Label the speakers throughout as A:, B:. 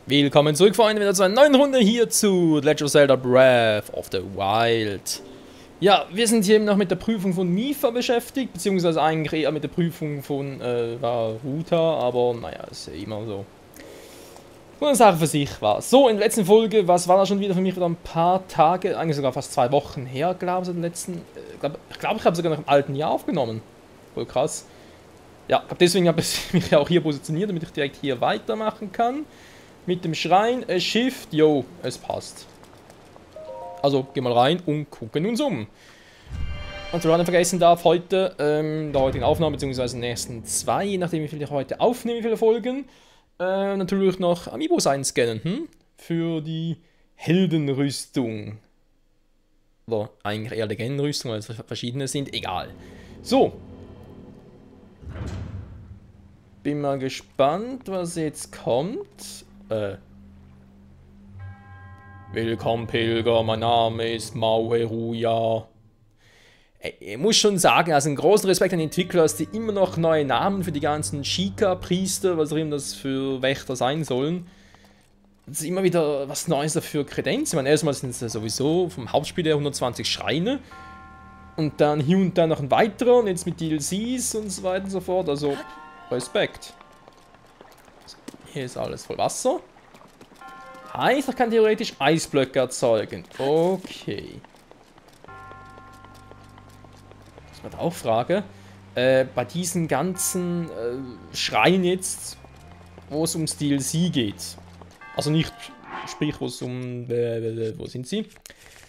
A: Willkommen zurück, Freunde, wieder zu einer neuen Runde hier zu The Legend of Zelda Breath of the Wild. Ja, wir sind hier eben noch mit der Prüfung von Mipha beschäftigt, beziehungsweise eigentlich eher mit der Prüfung von Ruta, aber naja, ist ja immer so. Eine Sache für sich war. So, in der letzten Folge, was war da schon wieder für mich wieder ein paar Tage, eigentlich sogar fast 2 Wochen her, glaube ich, den letzten, ich glaube, ich habe sogar noch im alten Jahr aufgenommen. Voll krass. Ja, deswegen habe ich mich ja auch hier positioniert, damit ich direkt hier weitermachen kann. Mit dem Schrein, Shift, yo, es passt. Also, gehen wir rein und gucken uns um. Und so, was ich vergessen darf, heute, der heutigen Aufnahme, beziehungsweise den nächsten 2, je nachdem wie viel ich heute aufnehme, wie viele Folgen, natürlich noch Amiibos einscannen, für die Heldenrüstung. Oder eigentlich eher Legendenrüstung, weil es verschiedene sind, egal. So. Bin mal gespannt, was jetzt kommt. Willkommen Pilger, mein Name ist Mauheruja. Ich muss schon sagen, also einen großen Respekt an die Entwickler, dass die immer noch neue Namen für die ganzen Sheikah-Priester, was auch immer das für Wächter sein sollen. Das ist immer wieder was Neues dafür Kredenz. Ich meine, erstmal sind es sowieso vom Hauptspiel her 120 Schreine. Und dann hier und da noch ein weiterer und jetzt mit DLCs und so weiter und so fort. Also, Respekt. Hier ist alles voll Wasser. Heißt, ich kann theoretisch Eisblöcke erzeugen. Okay. Was ich mir da auch frage. Bei diesen ganzen Schreinen jetzt, wo es ums DLC geht. Also nicht, sprich, wo es um... wo sind sie?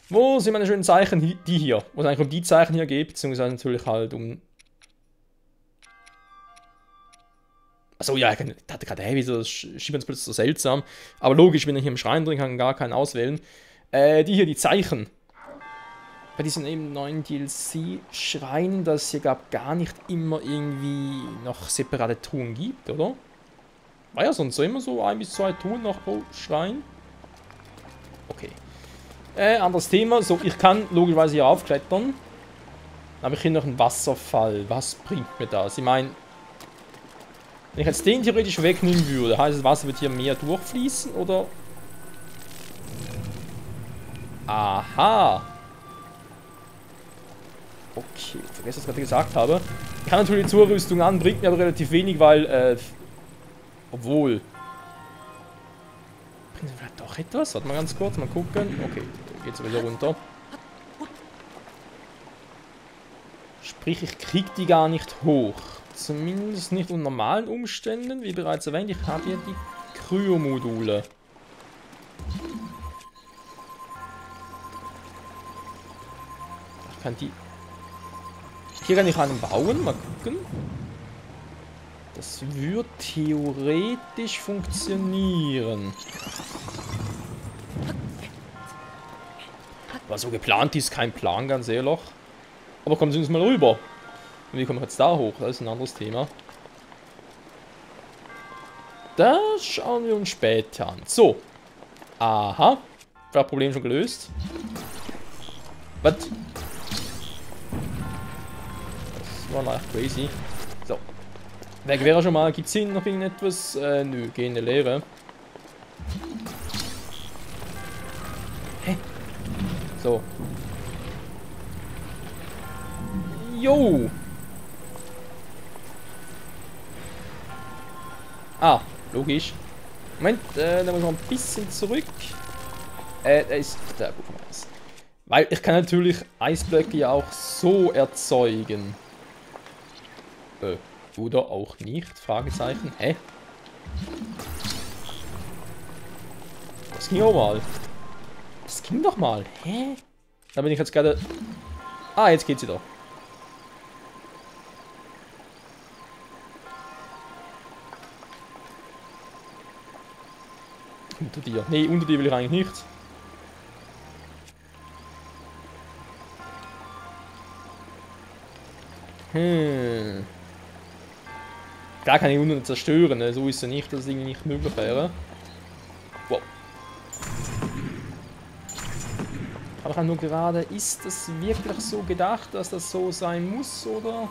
A: Wo sind meine schönen Zeichen? Die hier. Wo es eigentlich um die Zeichen hier geht, beziehungsweise natürlich halt um... Achso, ja, ich hatte gerade, hey, wieso schiebt uns plötzlich so seltsam. Aber logisch, wenn ich hier im Schrein drin kann, gar keinen auswählen. Die hier, die Zeichen. Bei diesen eben neuen DLC-Schreinen, dass es hier gar nicht immer irgendwie noch separate Truhen gibt, oder? War ja sonst so immer so 1 bis 2 Truhen noch pro Schrein. Okay. Anderes Thema. So, ich kann logischerweise hier aufklettern. Dann habe ich hier noch einen Wasserfall. Was bringt mir das? Ich meine... Wenn ich jetzt den theoretisch wegnehmen würde, heißt das Wasser wird hier mehr durchfließen, oder? Aha! Okay, vergesst, was ich gerade gesagt habe. Ich kann natürlich die Zurüstung an, bringt mir aber relativ wenig, weil, obwohl... Bringt mir vielleicht doch etwas? Warte mal ganz kurz, mal gucken. Okay, dann geht's wieder runter. Sprich, ich krieg die gar nicht hoch. Zumindest nicht unter normalen Umständen. Wie bereits erwähnt, ich habe hier die Kryomodule. Ich kann die... Hier kann ich einen bauen. Mal gucken. Das wird theoretisch funktionieren. Aber so geplant ist kein Plan, ganz ehrlich. Aber kommen Sie uns mal rüber. Und wie kommen wir jetzt da hoch? Das ist ein anderes Thema. Das schauen wir uns später an. So. Aha. Das Problem schon gelöst. Was? Das war nach crazy. So. Weg wäre schon mal. Gibt es hier noch irgendetwas? Nö. Geh in die Leere. Hä? So. Jo. Ah, logisch. Moment, da muss noch ein bisschen zurück. Da ist der gut Eis. Weil ich kann natürlich Eisblöcke ja auch so erzeugen. Oder auch nicht? Fragezeichen. Hä? Das ging auch mal. Das ging doch mal. Hä? Da bin ich jetzt gerade... Ah, jetzt geht's wieder. Unter dir. Nee, unter dir will ich eigentlich nicht. Klar kann ich unten zerstören, ne? So ist es ja nicht, dass es irgendwie nicht möglich wäre. Wow. Aber ich habe nur gerade, ist es wirklich so gedacht, dass das so sein muss, oder?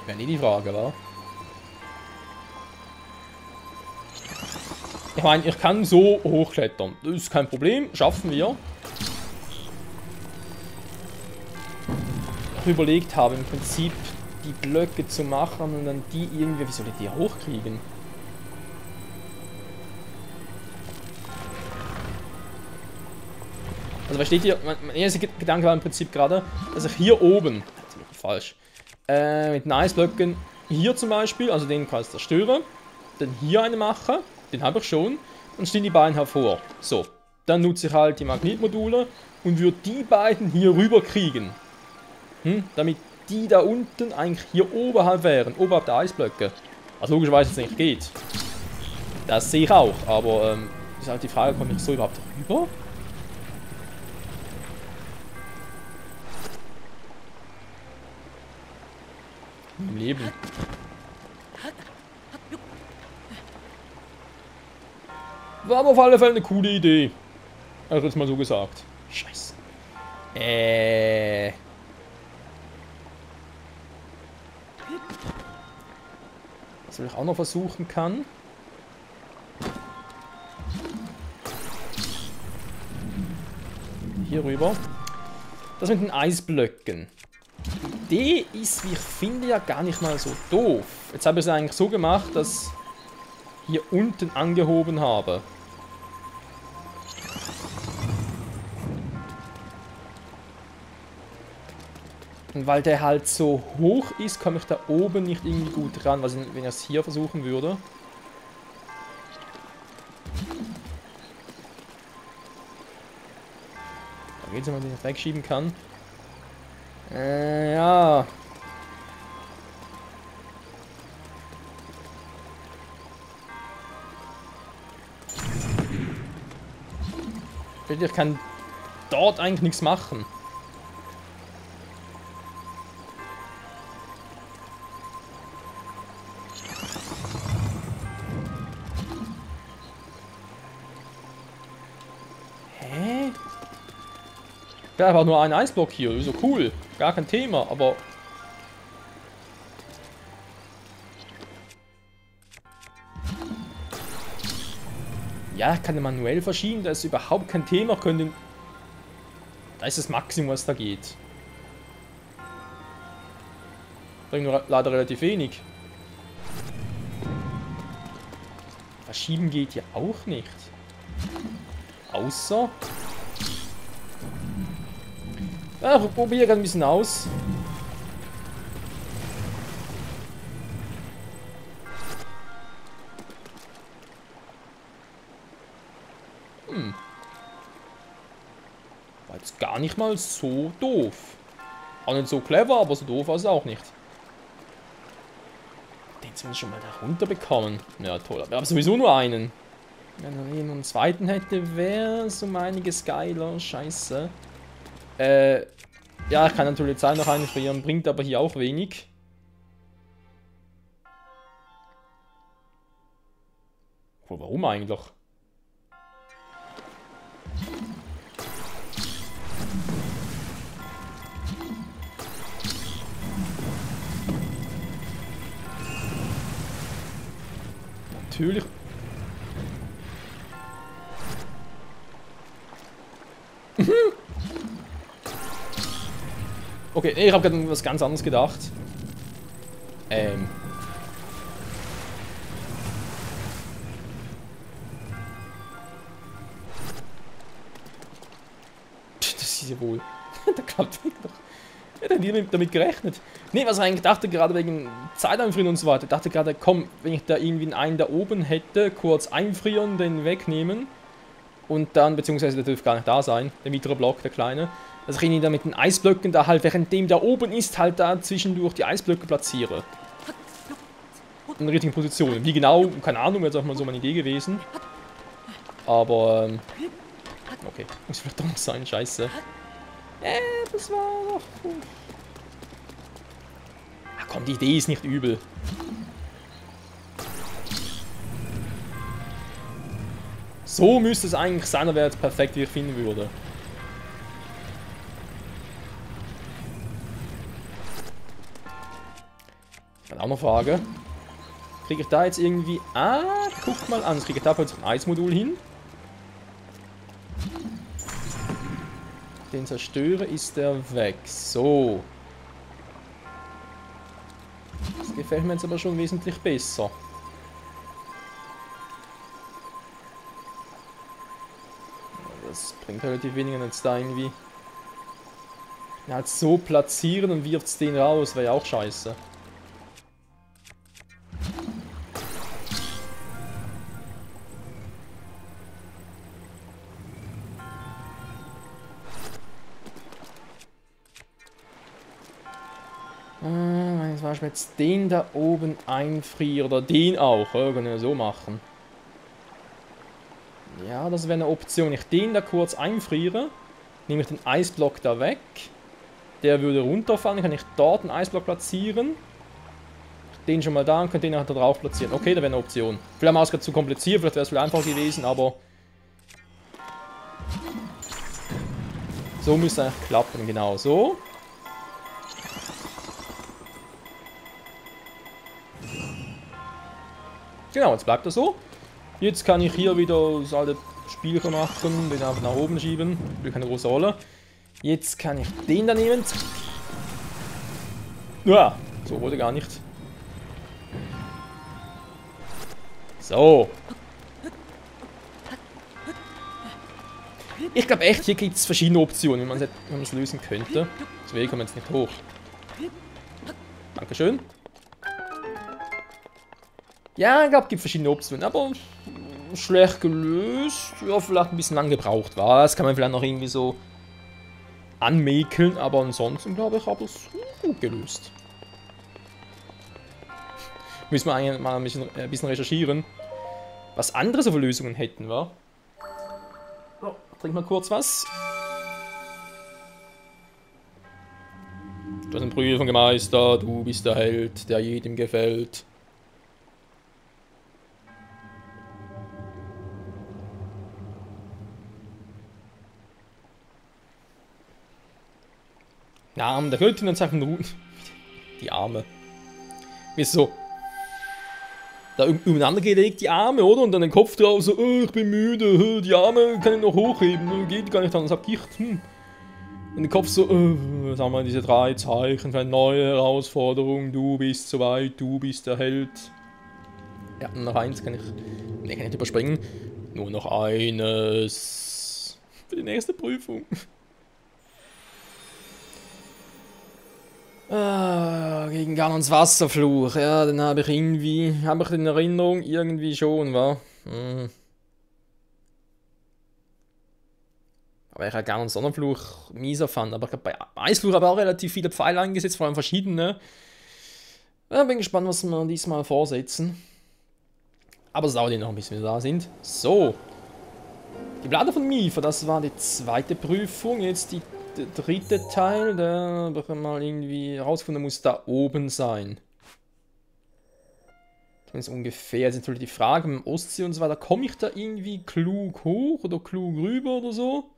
A: Wäre nie die Frage, wa? Ich meine, ich kann so hochklettern. Das ist kein Problem, schaffen wir. Ich überlegt habe, im Prinzip die Blöcke zu machen und dann die irgendwie... Wie soll ich die hochkriegen? Also versteht ihr, mein erster Gedanke war im Prinzip gerade, dass ich hier oben, das ist wirklich falsch, mit den Eisblöcken hier zum Beispiel, also den kann ich zerstören, dann hier eine mache, den habe ich schon, dann stehen die beiden hervor. So, dann nutze ich halt die Magnetmodule und würde die beiden hier rüber kriegen. Damit die da unten eigentlich hier oberhalb wären, oberhalb der Eisblöcke. Also logischerweise es nicht geht. Das sehe ich auch, aber ist halt die Frage, komme ich so überhaupt rüber? Im Leben. War aber auf alle Fälle eine coole Idee. Habe ich jetzt mal so gesagt. Scheiße. Was ich auch noch versuchen kann. Hier rüber. Das mit den Eisblöcken. Die Idee ist, wie ich finde, ja gar nicht mal so doof. Jetzt habe ich es eigentlich so gemacht, dass ich hier unten angehoben habe. Und weil der halt so hoch ist, komme ich da oben nicht irgendwie gut ran, was wenn ich es hier versuchen würde. Da geht es, wenn man den nicht wegschieben kann. Ja. Ich kann dort eigentlich nichts machen. Hä? Ja, einfach nur ein Eisblock hier, so cool. Gar kein Thema, aber... Ja, ich kann den manuell verschieben, da ist überhaupt kein Thema. Da ist das Maximum, was da geht. Bringt nur leider relativ wenig. Verschieben geht ja auch nicht. Außer... Ja, ich probiere gerade ein bisschen aus. War jetzt gar nicht mal so doof. Auch nicht so clever, aber so doof war es auch nicht. Den zumindest schon mal da runter bekommen. Ja, toll. Aber wir haben sowieso nur einen. Wenn er nur einen zweiten hätte, wäre es um einiges geiler. Scheiße. Ja, ich kann natürlich Zeit noch einfrieren, bringt aber hier auch wenig. Oh, warum eigentlich? Natürlich. Okay, ich habe gerade was ganz anderes gedacht. Das ist ja wohl. Der klappt weg doch. Hätte nie damit gerechnet. Nee, was ich eigentlich dachte, gerade wegen Zeit einfrieren und so weiter. Ich dachte gerade, komm, wenn ich da irgendwie einen da oben hätte, kurz einfrieren, den wegnehmen. Und dann, beziehungsweise der dürfte gar nicht da sein, der mittlere Block, der kleine. Dass ich ihn da mit den Eisblöcken da halt, während dem da oben ist, halt da zwischendurch die Eisblöcke platziere. In der richtigen Position. Wie genau, keine Ahnung, wäre jetzt auch mal so meine Idee gewesen. Aber, okay, muss vielleicht doch noch sein, scheiße. Das war doch... Ach komm, die Idee ist nicht übel. So müsste es eigentlich sein, wäre jetzt perfekt, wie ich finden würde. Auch noch Frage. Kriege ich da jetzt irgendwie... Ah, guck mal an. Kriege ich da plötzlich ein Eismodul hin? Den zerstöre, ist der weg. So. Das gefällt mir jetzt aber schon wesentlich besser. Das bringt relativ wenig, wenn jetzt da irgendwie... Ja, halt so platzieren und wirft den raus, wäre ja auch scheiße. Jetzt war ich mir jetzt den da oben einfrieren oder den auch, können wir so machen. Ja, das wäre eine Option. Ich den da kurz einfriere, nehme ich den Eisblock da weg. Der würde runterfallen, kann ich dort einen Eisblock platzieren. Den schon mal da und könnte den nachher da drauf platzieren. Okay, da wäre eine Option. Vielleicht war es gerade zu kompliziert, vielleicht wäre es viel einfacher gewesen, aber... So müsste eigentlich klappen, genau so. Genau, jetzt bleibt das so. Jetzt kann ich hier wieder das alte Spiel machen, den einfach nach oben schieben. Spielt keine große Rolle. Jetzt kann ich den da nehmen. Ja, so wurde gar nicht. So. Ich glaube echt, hier gibt es verschiedene Optionen, wie man es lösen könnte. Deswegen kommen wir jetzt nicht hoch. Dankeschön. Ja, ich glaube, es gibt verschiedene Optionen, aber schlecht gelöst. Ja, vielleicht ein bisschen lang gebraucht war. Das kann man vielleicht noch irgendwie so anmäkeln, aber ansonsten glaube ich, habe ich es gut gelöst. Müssen wir eigentlich mal ein bisschen recherchieren, was andere so für Lösungen hätten, wa? So, trink mal kurz was. Du hast eine Prüfung gemeistert, du bist der Held, der jedem gefällt. Der Arm der Göttin und sagt die Arme. Wie so. Da übereinander gelegt, die Arme, oder? Und dann den Kopf drauf, so, oh, ich bin müde, die Arme kann ich noch hochheben, geht gar nicht, dann sagt ich, Und den Kopf so, was haben wir diese 3 Zeichen für eine neue Herausforderung, du bist soweit, du bist der Held. Ja, noch eins kann ich nicht überspringen. Nur noch eines. Für die nächste Prüfung. Gegen Ganons Wasserfluch, ja, den habe ich irgendwie, in Erinnerung, irgendwie schon, wa? Aber ich habe Ganons Sonnenfluch mieser fand, aber ich glaube, bei Eisfluch habe ich auch relativ viele Pfeile eingesetzt, vor allem verschiedene. Ja, bin gespannt, was wir diesmal vorsetzen. Aber es dauert ja noch ein bisschen, bis wir da sind. So. Die Blade von Mipha, das war die zweite Prüfung, jetzt der dritte Teil, der habe ich mal irgendwie herausgefunden, muss da oben sein. Zumindest ungefähr. Jetzt ist natürlich die Frage, im Ostsee und so weiter, komme ich da irgendwie klug hoch oder klug rüber oder so?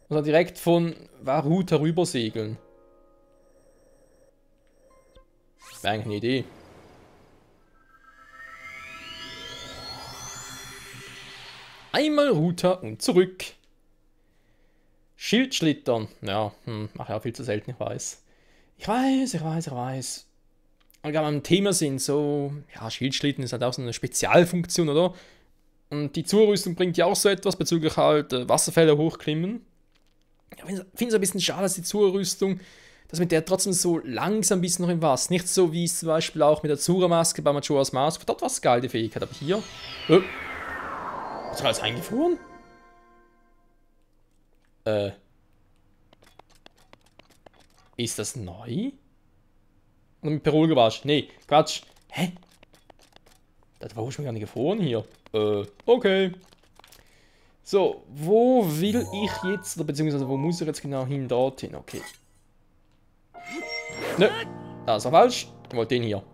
A: Oder direkt von Varuta rüber segeln? Wäre eigentlich eine Idee. Einmal Ruta und zurück. Schildschlittern. Ja, mache ja viel zu selten, ich weiß. Ich weiß. Aber wenn wir am Thema sind, so, ja, Schildschlitten ist halt auch so eine Spezialfunktion, oder? Und die Zurüstung bringt ja auch so etwas bezüglich halt Wasserfälle hochklimmen. Ich finde es ein bisschen schade, dass die Zurüstung, dass mit der trotzdem so langsam ein bisschen noch im Wasser. Nicht so wie es zum Beispiel auch mit der Zura-Maske bei Majora's Mask. Dort war es geil, die Fähigkeit. Aber hier. Ist alles eingefroren? Ist das neu? Und mit Perol gewaschen? Nee, Quatsch. Hä? Das war schon gar nicht gefroren hier. Okay. So, wo will ich jetzt, oder beziehungsweise wo muss ich jetzt genau hin? Dorthin, okay. Nö, das ist doch falsch. Ich wollte den hier.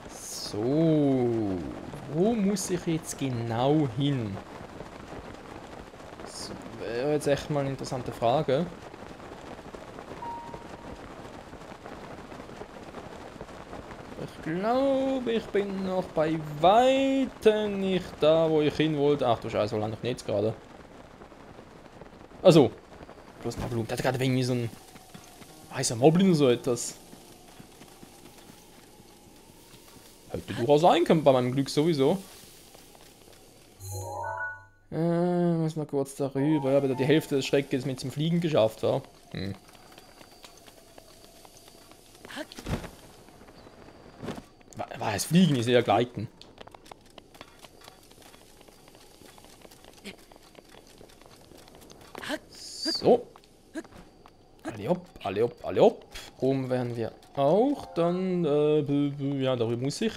A: So, Wo muss ich jetzt genau hin? Das wäre jetzt echt mal eine interessante Frage. Ich glaube, ich bin noch bei weitem nicht da, wo ich hin wollte. Ach du Scheiße, wo lande ich denn jetzt gerade? Also, bloß mal Blumen. Der hat gerade irgendwie so ein weißer Moblin oder so etwas. Hätte durchaus sein können, bei meinem Glück sowieso. Muss mal kurz darüber. Ja, aber die Hälfte des Schreckes mit zum Fliegen geschafft war. War es Fliegen, ist eher Gleiten. So. Alle hopp, alle hopp, alle hopp. Oben werden wir auch. Dann, ja, darüber muss ich.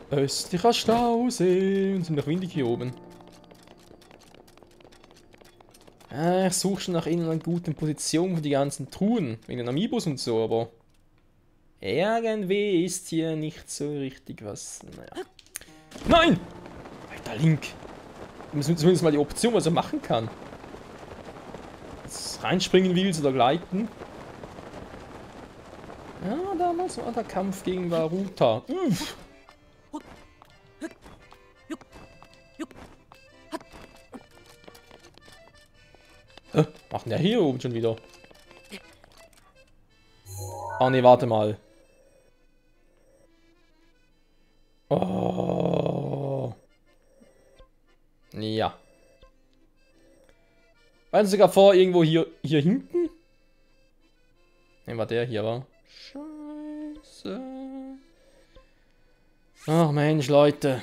A: Östlicher Stausee. Und ziemlich windig hier oben. Ich suche schon nach einer guten Position für die ganzen Truhen. Wegen den Amiibos und so, aber... irgendwie ist hier nicht so richtig was. Naja. Nein! Alter Link. Wir müssen zumindest mal die Option, was er machen kann. Jetzt reinspringen willst oder gleiten. Ja, damals war der Kampf gegen Varuta. Uff. Macht denn der hier oben schon wieder? Ah ne, warte mal. Oh. Ja. Waren sogar vor irgendwo hier hinten? Ne, war der hier, war. Scheiße. Ach Mensch, Leute.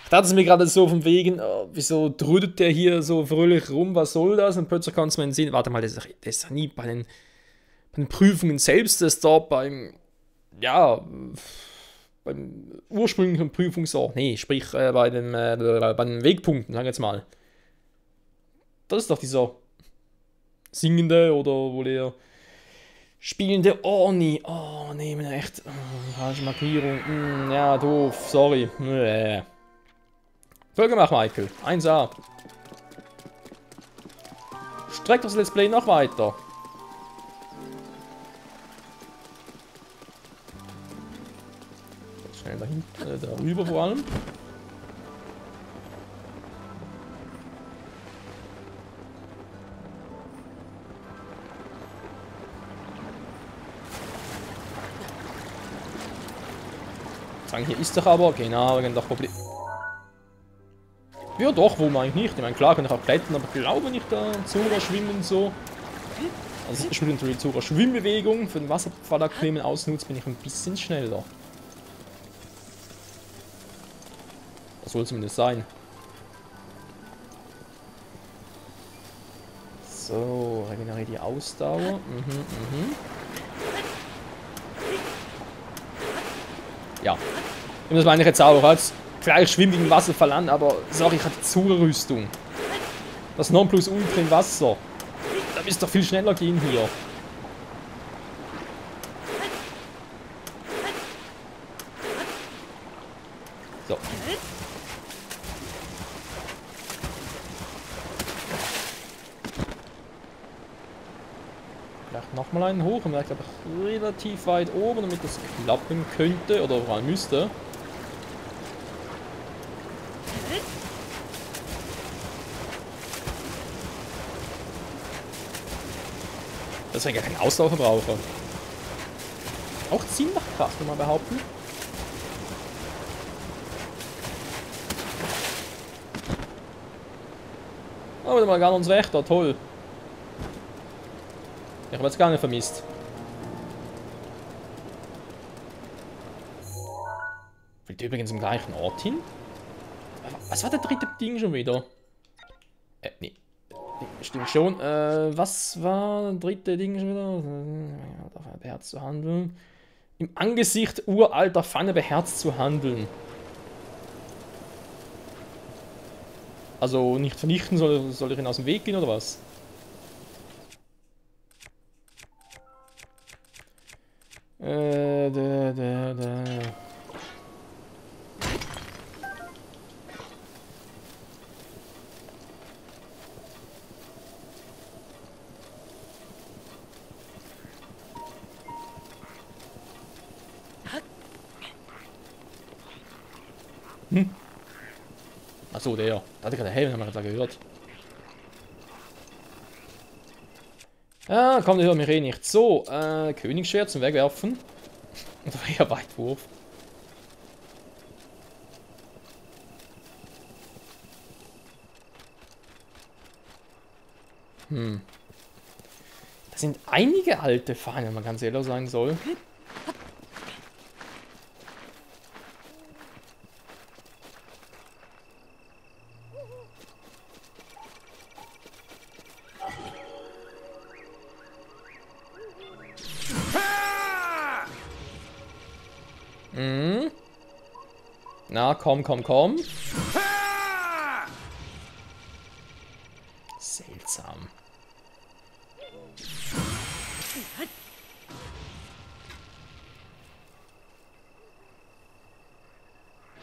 A: Ich dachte es mir gerade so von wegen, oh, wieso trödet der hier so fröhlich rum, was soll das? Und plötzlich kann es mir sehen, warte mal, das ist ja nie bei den Prüfungen selbst, das da beim, ja, beim ursprünglichen Prüfungsort, nee, sprich bei den Wegpunkten, sagen wir jetzt mal. Das ist doch dieser singende oder wo der spielende Orni. Oh, nee, echt, falsche Markierung, ja, doof, sorry. Toll gemacht, Michael. 1A. Streckt das Let's Play noch weiter. Schnell dahin, darüber vor allem. Sagen, hier ist doch aber, genau, doch Problem. Ja doch, wo man eigentlich nicht. Ich meine, klar kann ich auch klettern, aber ich glaube nicht da Zora schwimmen so. Also ich spiele natürlich Zora Schwimmbewegung. Für den Wasserfallabnehmen ausnutzt bin ich ein bisschen schneller. Das soll zumindest sein. So, regeneriere die Ausdauer. Ja. Das meine ich jetzt auch als gleich schwimmigen Wasserfall an, aber sorry, ich hatte Zura-Rüstung. Das Nonplusultra im Wasser. Da müsst doch viel schneller gehen hier. So. Vielleicht nochmal einen hoch und vielleicht glaube ich relativ weit oben, damit das klappen könnte oder vor allem müsste. Das wäre ja kein Ausdauerverbraucher. Auch ziemlich krass, kann man behaupten. Oh, wieder mal gar uns Wächter, toll. Ich habe jetzt gar nicht vermisst. Fällt übrigens im gleichen Ort hin? Was war der dritte Ding schon wieder? Nee. Stimmt schon. Was war das dritte Ding schon wieder? Dafür beherzt zu handeln. Im Angesicht uralter Pfanne beherzt zu handeln. Also nicht vernichten, soll ich ihn aus dem Weg gehen oder was? Da. Achso, der. Da hatte ich gerade Helm, haben wir gerade gehört. Ah, kommt über mich eh nicht. So, Königsschwert zum Wegwerfen. Oder eher Weitwurf. Das sind einige alte Fahnen, wenn man ganz ehrlich sein soll. Na, komm. Seltsam.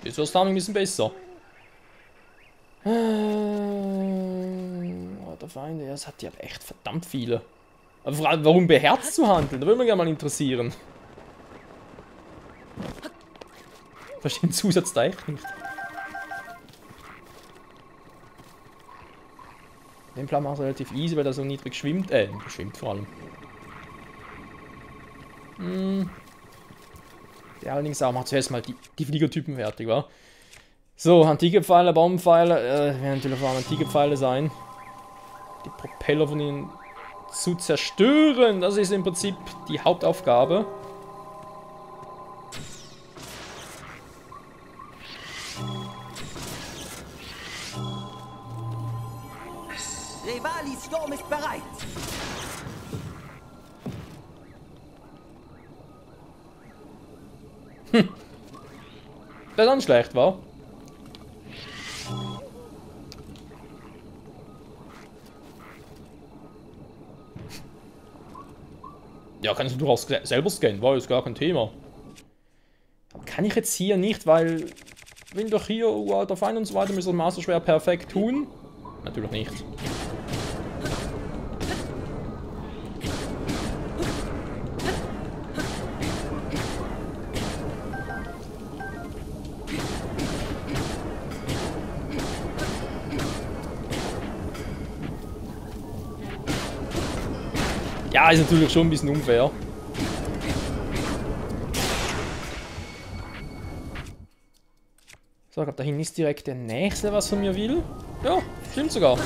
A: Jetzt wird es ein bisschen besser. Oh, der Feinde, das hat ja echt verdammt viele. Aber vor allem, warum beherzt zu handeln? Da würde mich ja mal interessieren. Verstehe den Zusatz da echt nicht. Den Plan macht es relativ easy, weil er so niedrig schwimmt. Schwimmt vor allem. Der allerdings auch macht zuerst mal die Fliegertypen fertig, wa? So, antike Pfeile, Bombenpfeile. Werden natürlich auch antike Pfeile sein. Die Propeller von ihnen zu zerstören. Das ist im Prinzip die Hauptaufgabe.
B: Revalis Sturm ist bereit.
A: Der dann schlecht war. Ja, kannst du durchaus selber scannen, war jetzt gar kein Thema. Aber kann ich jetzt hier nicht, weil wenn doch hier der Feind und so weiter mit so einem Masterschwert perfekt tun? Natürlich nicht. Ja, ist natürlich schon ein bisschen unfair. So, ich glaube, da hinten ist direkt der nächste, was von mir will. Ja, stimmt sogar.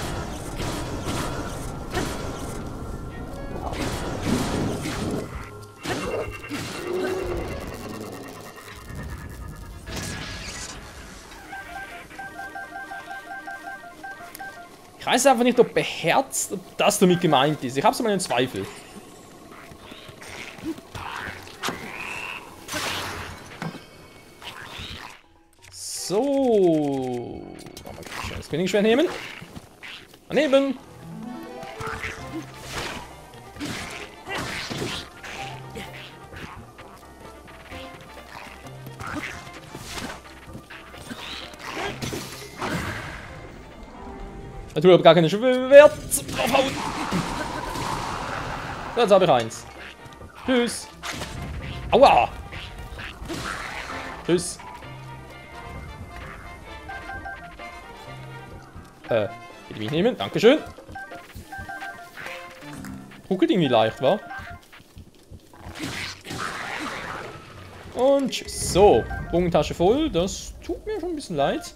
A: Ich weiß einfach nicht, ob beherzt, ob das damit gemeint ist. Ich habe so meinen Zweifel. So. Das Königsschwert nehmen. Daneben. Natürlich habe ich gar keine Schwert draufhauen. Jetzt habe ich eins. Tschüss. Aua. Tschüss. Bitte mich nehmen. Dankeschön. Ruckelt irgendwie leicht, wa? Und tschüss. So. Bogentasche voll. Das tut mir schon ein bisschen leid.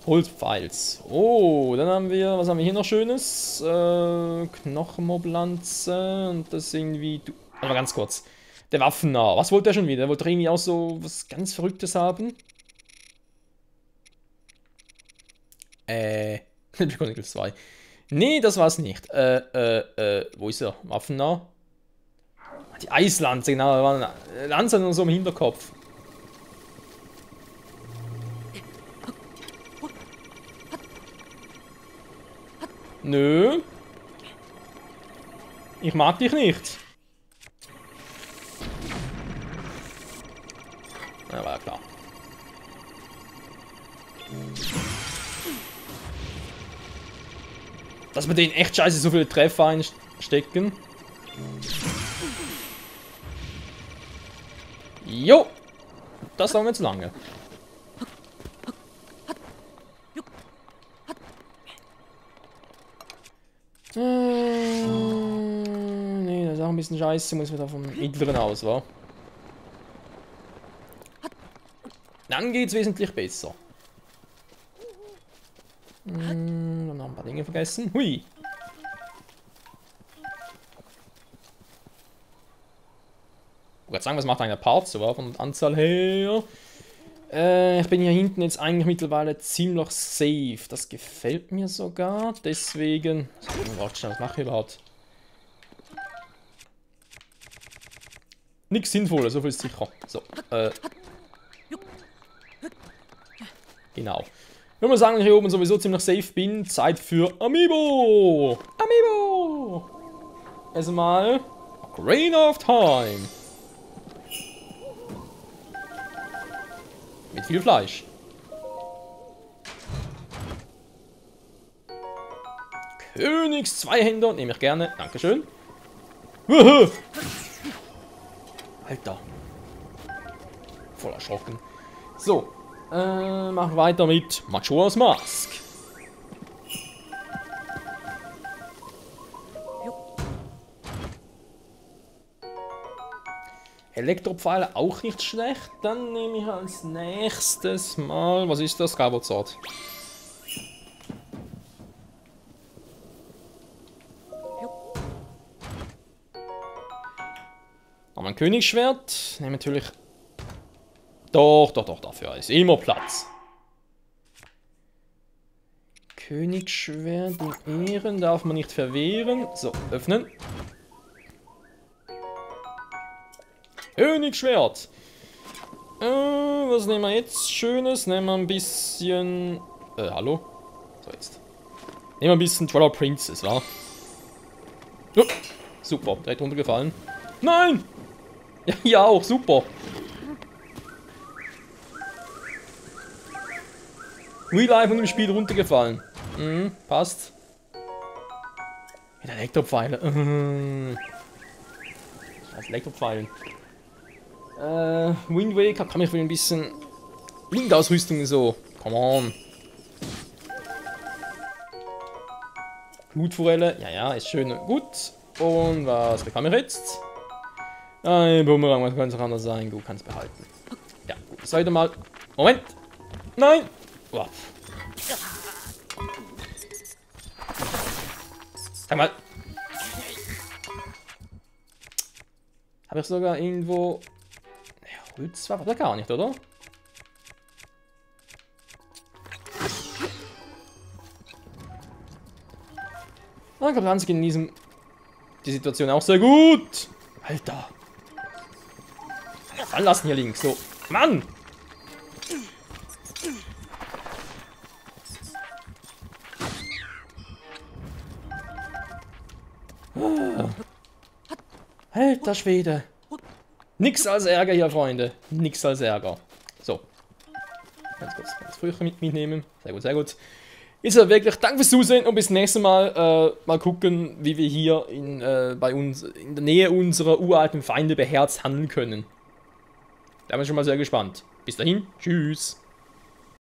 A: Holzpfeils. Oh, dann haben wir, was haben wir hier noch Schönes? Knochenmoblanze und das irgendwie... Aber ganz kurz. Der Waffennah. Was wollte er schon wieder? Er wollte irgendwie auch so was ganz Verrücktes haben. Chronicles 2. Nee, das war's nicht. Wo ist er? Waffennah? Die Eislanze, genau. Da war eine Lanze nur so im Hinterkopf. Nö. Ich mag dich nicht. Dass wir denen echt scheiße so viele Treffer einstecken. Jo! Das dauert nicht zu lange. Nee, das ist auch ein bisschen scheiße. Muss wieder vom mittleren aus, wa? Dann geht's wesentlich besser. Dann haben wir ein paar Dinge vergessen. Hui! Ich wollte sagen, was macht eigentlich der Part so, von der Anzahl her? Ich bin hier hinten jetzt eigentlich mittlerweile ziemlich safe. Das gefällt mir sogar. Deswegen. Warte schnell, was mache ich überhaupt? Nichts Sinnvolles, so viel ist sicher. So, genau. Wenn wir sagen, hier oben sowieso ziemlich safe bin, Zeit für Amiibo! Amiibo! Erstmal Ocarina of Time. Mit viel Fleisch. Königs Zweihänder nehme ich gerne. Dankeschön. Alter. Voll erschrocken. So. Machen weiter mit Majora's Mask. Elektropfeile auch nicht schlecht. Dann nehme ich als nächstes mal. Was ist das? Skyward-Sword. Haben wir ein Königsschwert. Nehme natürlich. Doch, dafür ist immer Platz. Königsschwert in Ehren darf man nicht verwehren. So, öffnen. Königsschwert. Was nehmen wir jetzt? Schönes. Nehmen wir ein bisschen. Hallo? So, jetzt. Nehmen wir ein bisschen Twilight Princess, wa? Oh, super, direkt runtergefallen. Nein! Ja, hier auch, super. Real Life und im Spiel runtergefallen. Passt. Mit Elektropfeile. Scheiß Elektropfeilen. Wind Waker kann mich für ein bisschen Windausrüstung so. Come on. Blutforelle. Ja, ist schön und gut. Und was bekam ich jetzt? Ein Bumerang, was könnte es anders sein? Gut, kann es behalten. Ja, gut. Das sollte mal. Moment! Nein! Oh. Sag mal. Habe ich sogar irgendwo. Ja, Holzwaffe? Oder gar nicht, oder? Ich glaube, Hans geht in diesem. Die Situation auch sehr gut. Alter. Fallen lassen hier links. So. Mann! Alter Schwede. Nix als Ärger hier, Freunde. Nix als Ärger. So. Ganz kurz das Frühchen mitnehmen. Sehr gut, sehr gut. Ist ja wirklich. Danke fürs Zusehen und bis nächstes Mal. Mal gucken, wie wir hier bei uns in der Nähe unserer uralten Feinde beherzt handeln können. Da bin ich schon mal sehr gespannt. Bis dahin. Tschüss.